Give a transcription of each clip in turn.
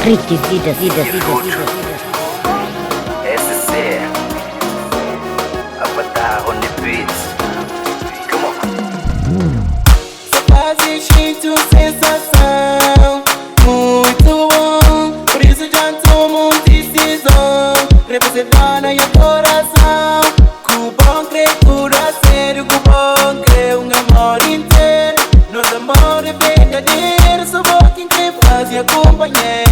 Ricky Vida. SC Avatar on the beats. Come on. Fazes jeito sensação, muito bom. Por isso já tomo decisão, representar na minha coração. Cubão crê tudo a sério, Cubão crê amor inteiro. Nosso amor é verdadeiro, sou bom quem crê fazia companheiro.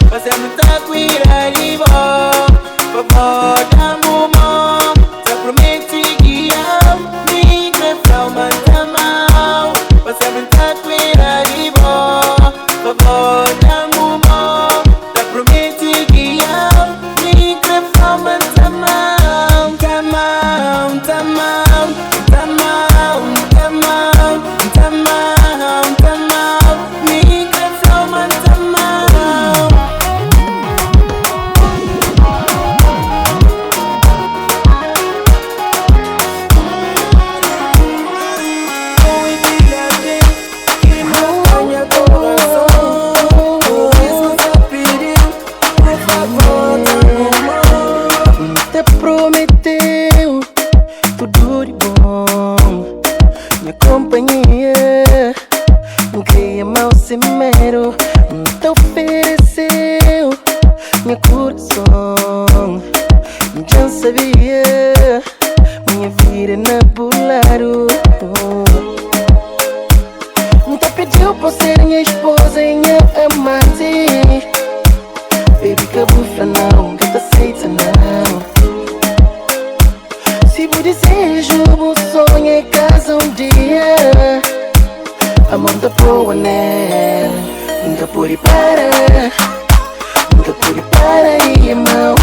Fazendo tá cuidar de bom, favor da mamãe. Já prometi guiar, me crê pra uma mão. Fazendo tá cuidar de bom, favor da mamãe. Já prometi guiar, me crê pra uma mão. Prometeu tudo de bom, minha companhia. Não queria mal ser mero, te ofereceu meu coração. Já sabia, minha vida é na bolaro. Te pediu pra ser minha esposa e minha amante. Baby, que bufa não, que te aceita não. Se o desejo, o sonho é casa um dia. Amor da boa nela, nunca pude parar. Nunca pude parar, irmão.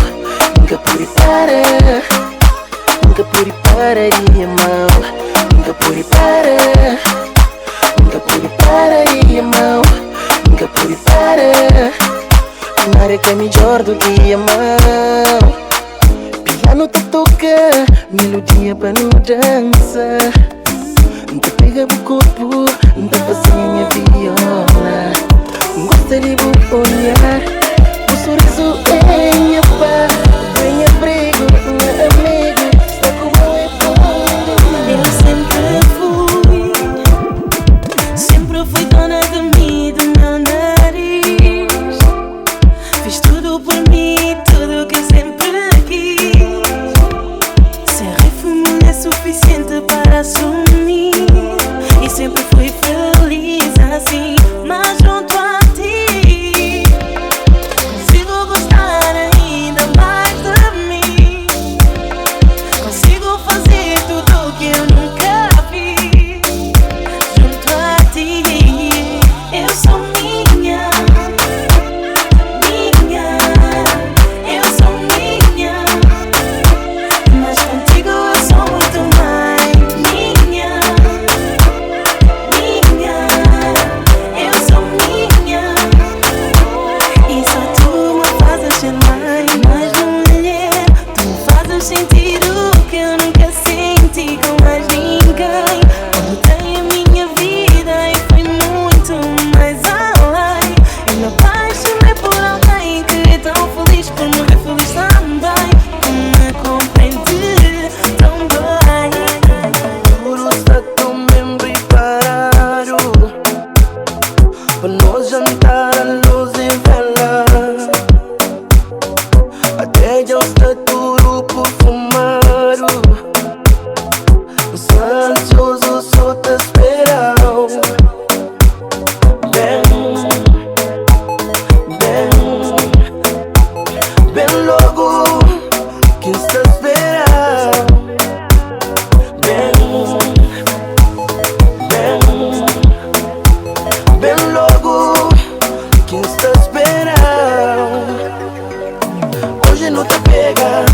Nunca pude parar. Nunca pude parar, irmão. Nunca pude parar. Nunca pude parar, irmão. Nunca pude parar. Nada que é melhor do que amar. Piano te toca, melodia para não dançar. Te pega o corpo, te passa minha viola. Gosta de olhar, o sorriso é minha paz. Venha abrigo, minha amiga, está como é bom. Eu sempre fui dona de mim, do meu nariz. Fiz tudo por mim, tudo que eu sempre quis. Ser refúgio é suficiente para assumir. E sempre fui feliz assim, mas junto a ti consigo gostar ainda mais de mim. Consigo fazer tudo que eu nunca fiz. Junto a ti eu sou minha. Eu sou minha. Mas contigo eu sou muito mais. Minha. Eu sou minha. E só tu me fazes ser mais mulher. Tu me fazes sentir o que eu nunca senti com mais ninguém. Quando tenho a minha vida e foi muito mais além. Eu me apaixonei por alguém que é tão feliz por me ver feliz também. Como me compreende tão bem. Tudo está tão bem preparado para nós jantar à luz e vela. Até já está tudo perfumado. Os ansiosos só te esperam. Bem logo que está esperando. Bem logo que está esperando. Hoje não te pega,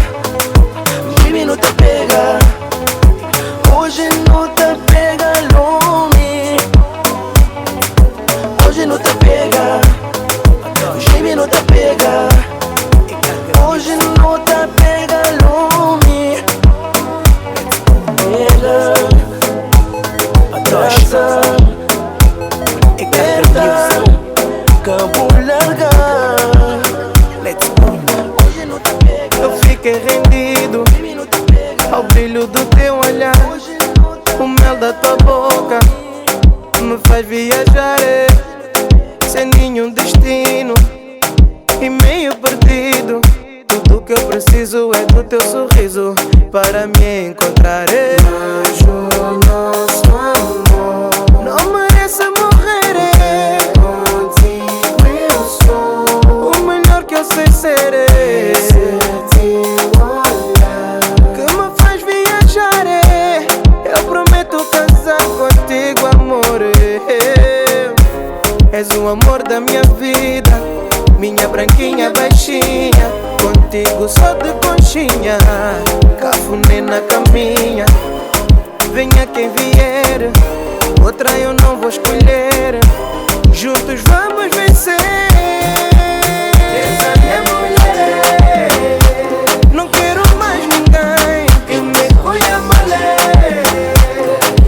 perdido ao brilho do teu olhar. O mel da tua boca me faz viajar, sem nenhum destino e meio perdido. Tudo que eu preciso é do teu sorriso para me encontrar. Mas o nosso amor não merece morrer. Contigo eu sou o melhor que eu sei ser. Esse teu olhar que me faz viajar. Eu prometo casar contigo, amor. És o amor da minha vida, minha branquinha baixinha. Contigo só de conchinha, cafuné na caminha. Venha quem vier, outra eu não vou escolher. Juntos vamos vencer. Essa é mulher, não quero mais ninguém que me cuida mal.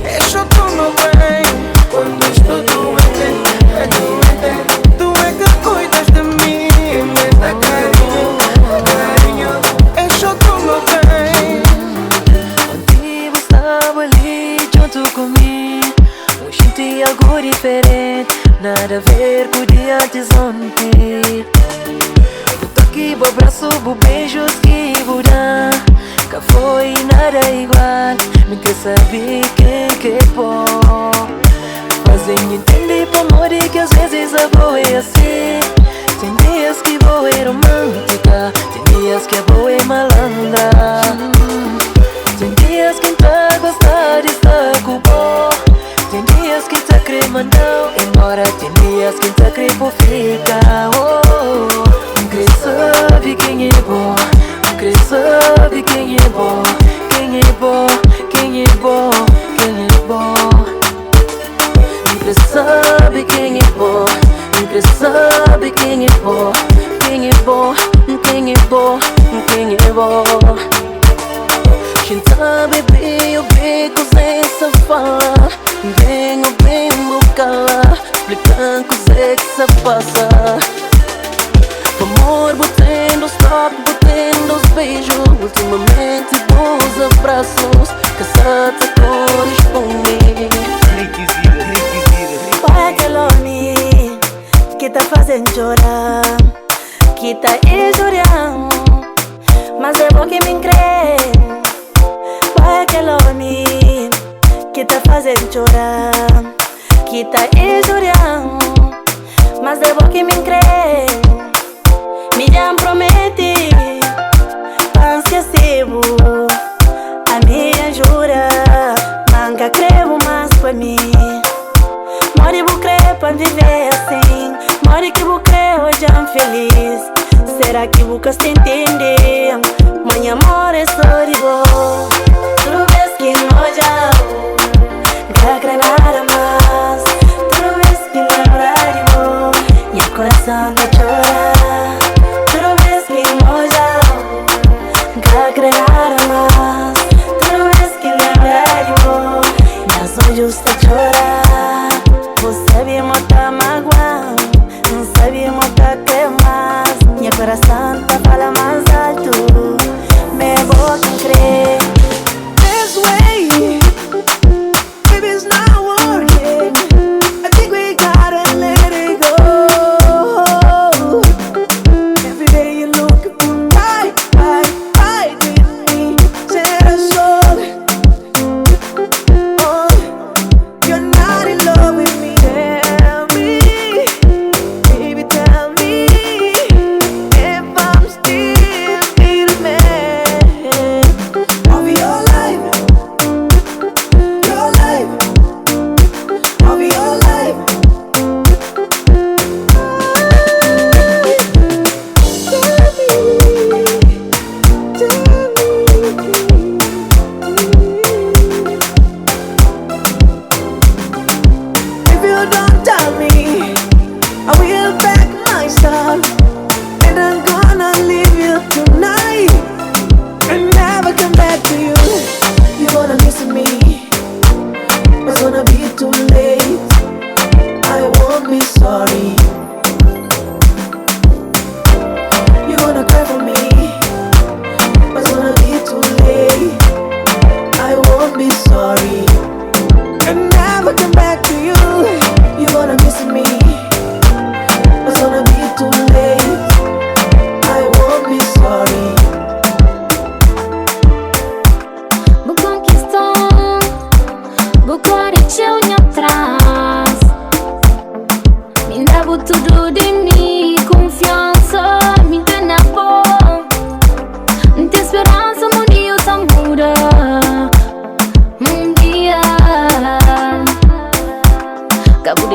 É só tu, meu bem, quando estou doente, tu é que cuidas de mim e me dá carinho. É só tu, meu bem. Contigo estava ali junto comigo, hoje senti algo diferente, nada a ver com o dia antes ontem. O toque, o abraço, o beijos que vou dar, cá foi nada igual. Me quer saber quem que é bom, fazem entender pro amor que às vezes a boa é assim. Tem dias que boa é romântica, tem dias que a boa é malandra. Tem dias que tá a gostar de estar com o bom, tem dias que tá querendo mandar embora, tem dias que tá querendo ficar. Quem sabe quem é bom, quem sabe quem é bom, quem é bom, quem é bom, quem é bom. Quem sabe quem é bom, quem sabe quem é bom, quem é bom, quem é bom, quem é bom. Quem sabe bem o beco sem se falar, venho bem buscar, explicando o que se passa. Amor, botando os toques, botando os beijos, ultimamente bons abraços, que só te corresponde. Qual é aquele homem que tá fazendo chorar, que tá chorando, mas é bom que me crê. Qual é aquele homem que tá fazendo chorar, que tá chorando, mas é bom que me crê. Me já promete, não esquecebo a minha jura, nunca creio mais pra mim. More vou crer pra viver assim, more que vou crer hoje I'm feliz. Será que vou se entender? Meu amor é só de boa. Toda vez que nós já nunca creio nada mais. Toda vez que lembrar de boa, meu coração vai chorar. Toda vez que nós já nunca creio nada mais. Toda vez que lembrar de boa, meus olhos estão chorar. Você me mata magoando, não sabe matar que mais. Meu coração tá falando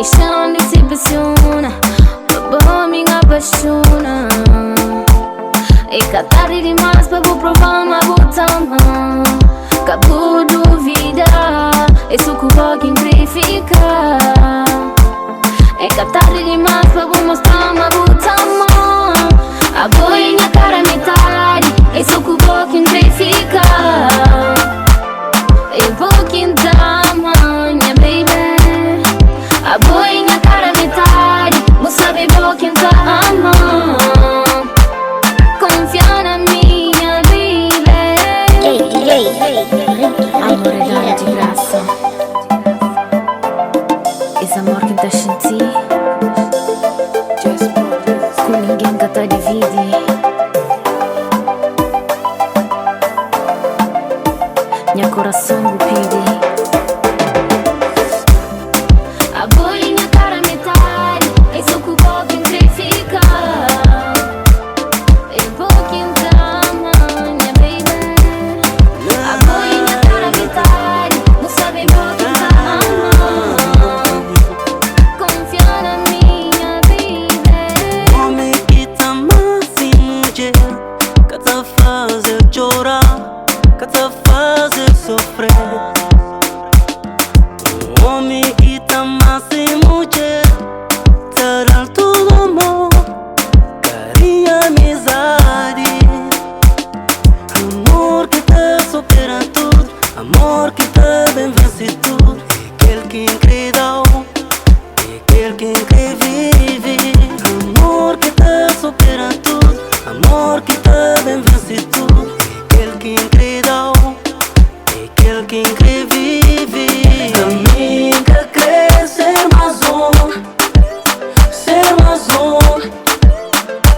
paixão de se apaixona, babá me apaixona. É que tarde demais para vou provar uma botama. Cabo duvida, é só que vou quem quer ficar. É que tarde demais para vou mostrar uma botama. A boinha cara metade, é só que vou quem quer ficar. Eu vou quem dama, minha baby. A boinha cara metade, vou saber vou quem tá amando. Confia na minha baby. Amor é dar de graça. Esse amor que tá sentindo com ninguém que tá dividindo. Meu coração me pede. A bolinha cara metade, é só que o pouco quer ficar. Eu vou quem ama, minha baby. A bolinha cara metade, não sabe vou quem tá amando. Confia na minha baby. Homem que tá mais em mulher, que tá fazer chorar, que tá fazer sofrer. Homem que tá mais em mulher, terá todo amor, carinho, amizade. Amor que tá supera tudo, amor que tá bem vence tudo. É aquele que incrível, é aquele que quer viver. Amor que tá supera tudo, amor que tá bem vence tudo. É aquele que incrível, é aquele que quer viver. Amiga, quer ser mais um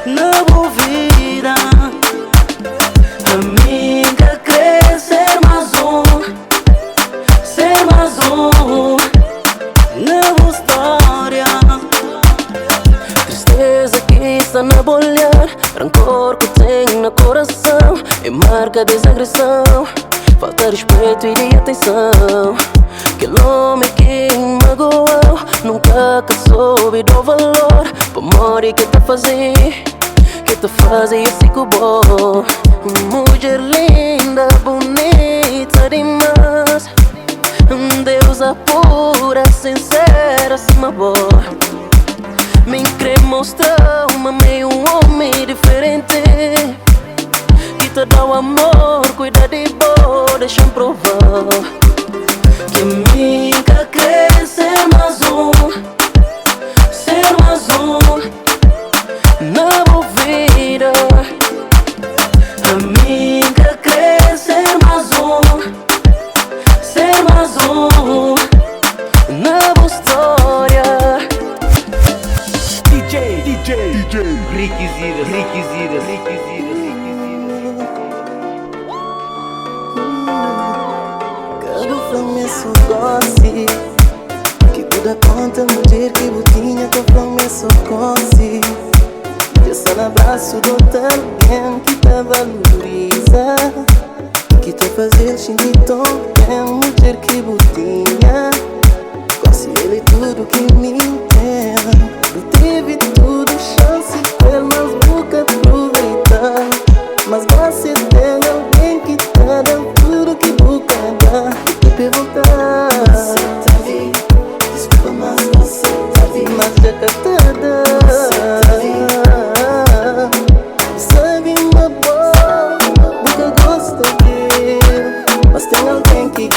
na boa vida. Amiga, quer ser mais um na boa história. Tristeza que está na bolhar, rancor que tenho no coração, é marca de desagressão, falta respeito e de atenção. Aquele homem que me magoou, nunca que soube do valor. Por amor que te fazia, que te fazia eu fico bom. Mulher linda, bonita demais, deusa pura, sincera, assim boa. Me quer mostrar uma meio homem diferente, que te dá o amor, cuida de boa, deixa-me provar. Que amiga quer ser mais um na boa vida. Amiga quer ser mais um na boa história. DJ Riquizida. Cabo flamenço doce, que toda conta mulher que botinha com flamenço coce. Eu só no abraço do alguém que te valoriza, que te fazer sentir tão bem, mulher que botinha. Quase ele tudo que me entenda. Eu tive tudo chance, pelo mas nunca aproveitar. Mas você tem alguém que tá dando tudo que boca dá. E perguntar, você tá ali? Desculpa, mas você tá ali? Mas já catada, você tá ali? Sabe uma boa, boca gosta de. Mas tem alguém que